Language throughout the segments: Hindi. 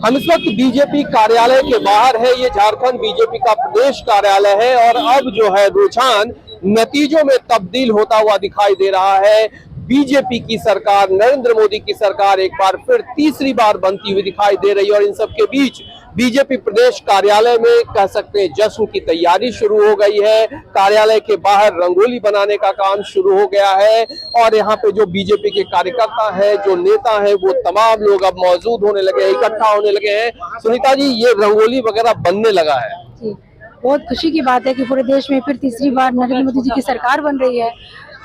हम इस वक्त बीजेपी कार्यालय के बाहर है। ये झारखंड बीजेपी का प्रदेश कार्यालय है और अब जो है रुझान नतीजों में तब्दील होता हुआ दिखाई दे रहा है। बीजेपी की सरकार, नरेंद्र मोदी की सरकार एक बार फिर तीसरी बार बनती हुई दिखाई दे रही है और इन सबके बीच बीजेपी प्रदेश कार्यालय में कह सकते हैं जश्न की तैयारी शुरू हो गई है। कार्यालय के बाहर रंगोली बनाने का काम शुरू हो गया है और यहाँ पे जो बीजेपी के कार्यकर्ता है, जो नेता है, वो तमाम लोग अब मौजूद होने लगे हैं, इकट्ठा होने लगे हैं। सुनीता जी, ये रंगोली वगैरह बनने लगा है जी, बहुत खुशी की बात है कि पूरे देश में फिर तीसरी बार नरेंद्र मोदी जी की सरकार बन रही है।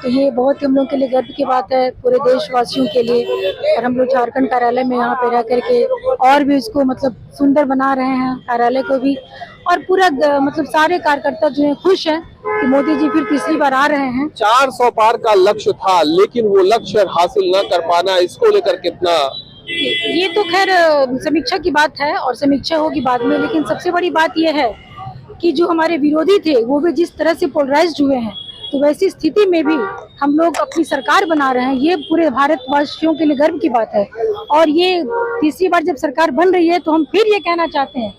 तो ये बहुत हम लोग के लिए गर्व की बात है, पूरे देशवासियों के लिए। और हम लोग झारखंड कार्यालय में यहाँ पे रह करके और भी इसको मतलब सुंदर बना रहे हैं, कार्यालय को भी। और पूरा मतलब सारे कार्यकर्ता जो है खुश हैं कि मोदी जी फिर तीसरी बार आ रहे हैं। 400 पार का लक्ष्य था, लेकिन वो लक्ष्य हासिल न कर पाना, इसको लेकर कितना? ये तो खैर समीक्षा की बात है और समीक्षा होगी बाद में, लेकिन सबसे बड़ी बात यह है कि जो हमारे विरोधी थे वो भी जिस तरह से पोलराइज्ड हुए हैं, तो वैसी स्थिति में भी हम लोग अपनी सरकार बना रहे हैं। ये पूरे भारतवासियों के लिए गर्व की बात है और ये तीसरी बार जब सरकार बन रही है तो हम फिर ये कहना चाहते हैं।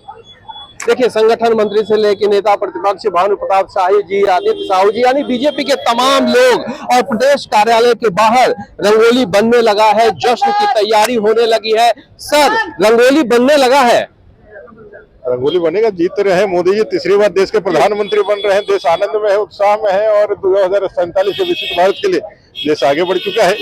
देखिए, संगठन मंत्री से लेकर नेता प्रतिपक्ष भानु प्रताप शाही जी, आदित्य साहू जी, यानी बीजेपी के तमाम लोग और प्रदेश कार्यालय के बाहर रंगोली बनने लगा है, जश्न की तैयारी होने लगी है। सर, रंगोली बनने लगा है? रंगोली बनेगा, जीत रहे हैं मोदी जी, तीसरी बार देश के प्रधानमंत्री बन रहे हैं, देश आनंद में है, उत्साह में है और 2047 के विकसित भारत के लिए देश आगे बढ़ चुका है।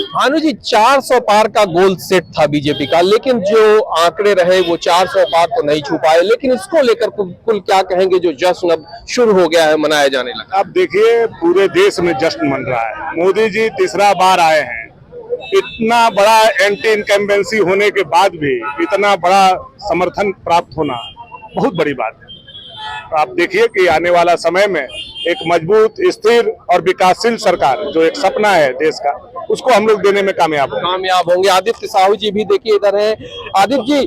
भानु जी, 400 पार का गोल सेट था बीजेपी का, लेकिन जो आंकड़े रहे वो 400 पार तो नहीं छू पाए। लेकिन इसको लेकर कुल क्या कहेंगे, जो जश्न अब शुरू हो गया है, मनाया जाने लगा? आप देखिए, पूरे देश में जश्न मन रहा है। मोदी जी तीसरा बार आए हैं। इतना बड़ा एंटी इनकम्बेंसी होने के बाद भी इतना बड़ा समर्थन प्राप्त होना बहुत बड़ी बात है। तो आप देखिए कि आने वाला समय में एक मजबूत, स्थिर और विकासशील सरकार, जो एक सपना है देश का, उसको हम लोग देने में कामयाब होंगे। आदित्य साहू जी भी देखिए इधर हैं। आदित्य जी,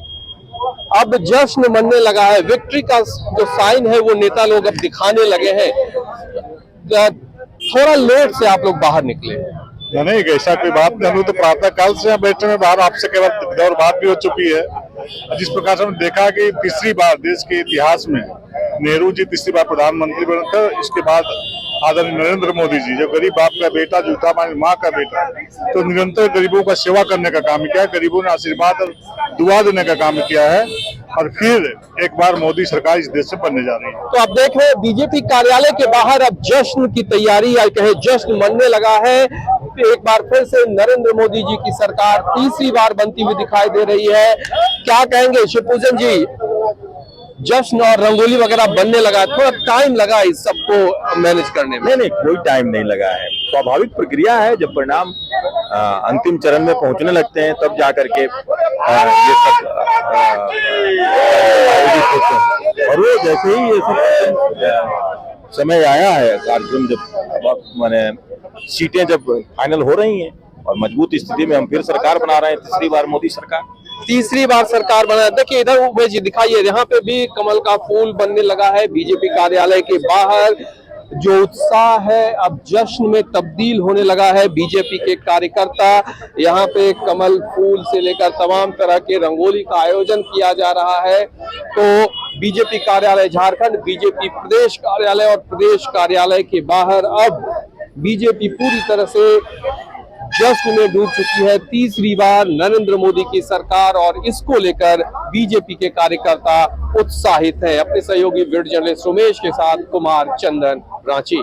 अब जश्न मनने लगा है, विक्ट्री का जो साइन है वो नेता लोग अब दिखाने लगे हैं। थोड़ा लेट से आप लोग बाहर निकले। नहीं, ऐसा कोई बात नहीं। हम लोग तो प्रातः काल से यहाँ बैठे हैं बाहर, आपसे केवल और बात भी हो चुकी है। जिस प्रकार से हमने देखा कि तीसरी बार देश के इतिहास में नेहरू जी तीसरी बार प्रधानमंत्री बनकर, इसके बाद आदरणीय नरेंद्र मोदी जी, जो गरीब बाप का बेटा, जूता मानी माँ का बेटा, तो निरंतर गरीबों का सेवा करने का काम किया है, गरीबों ने आशीर्वाद और दुआ देने का काम किया है और फिर एक बार मोदी सरकार इस देश से बनने जा रही है। तो आप देख रहे हैं बीजेपी कार्यालय के बाहर अब जश्न की तैयारी, या कहे जश्न मनने लगा है। एक बार फिर से नरेंद्र मोदी जी की सरकार तीसरी बार बनती हुई दिखाई दे रही है। क्या कहेंगे शिवपूजन जी, जश्न और रंगोली वगैरह बनने लगा, थोड़ा टाइम लगा इस सबको मैनेज करने में? नहीं, कोई टाइम नहीं लगा है। स्वाभाविक प्रक्रिया है, जब परिणाम अंतिम चरण में पहुंचने लगते हैं तब जाकर के ये सब आयोजित होते हैं। और वो जैसे ही ये सब समय आया है, कार्यक्रम जब माने सीटें जब फाइनल हो रही हैं और मजबूत स्थिति में हम फिर सरकार बना रहे हैं, तीसरी बार मोदी सरकार, तीसरी बार सरकार बना। देखिए इधर उमेश जी दिखाइए, यहाँ पे भी कमल का फूल बनने लगा है बीजेपी कार्यालय के बाहर। जो उत्साह है अब जश्न में तब्दील होने लगा है। बीजेपी के कार्यकर्ता यहाँ पे कमल फूल से लेकर तमाम तरह के रंगोली का आयोजन किया जा रहा है। तो बीजेपी कार्यालय झारखंड, बीजेपी प्रदेश कार्यालय और प्रदेश कार्यालय के बाहर अब बीजेपी पूरी तरह से जश्न में डूब चुकी है। तीसरी बार नरेंद्र मोदी की सरकार और इसको लेकर बीजेपी के कार्यकर्ता उत्साहित हैं। अपने सहयोगी वीडियो जर्नलिस्ट उमेश के साथ कुमार चंदन, रांची।